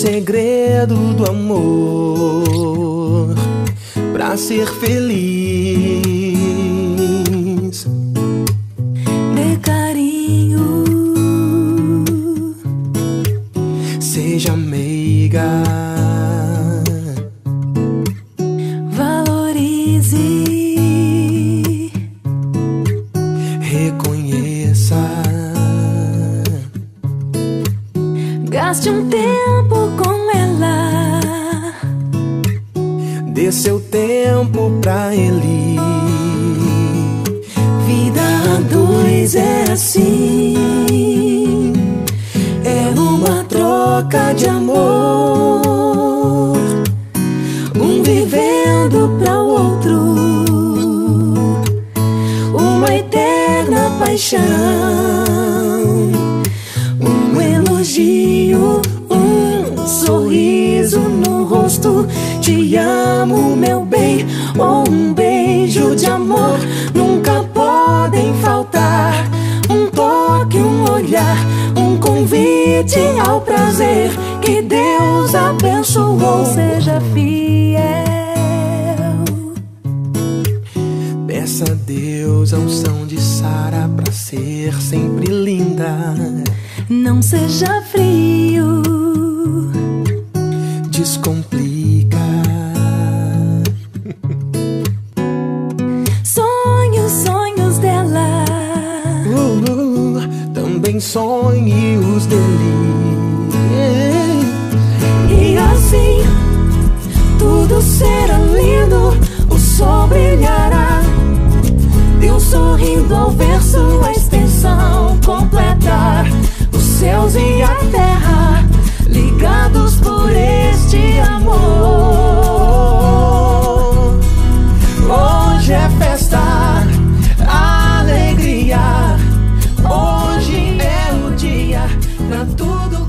segredo do amor pra ser feliz. Dê carinho, seja meiga, valorize, reconheça, gaste um tempo com ela, dê seu tempo pra ele. Vida a dois é assim, é uma troca de amor, um vivendo pra o outro, uma eterna paixão, um elogio, um sorriso no rosto. Te amo, meu bem, ou um beijo de amor nunca podem faltar. Um toque, um olhar, um convite ao prazer que Deus abençoou. Seja fiel, Peça a Deus a unção de Sara pra ser sempre linda. não seja frio, Descomplica, sonhe os sonhos dela, também sonhe os dele. e assim tudo será lindo, o sol brilhará. Deus sorrindo ao ver sua extensão completa, os céus e a terra ligados por este amor. Hoje é festa, alegria. Hoje é o dia pra tudo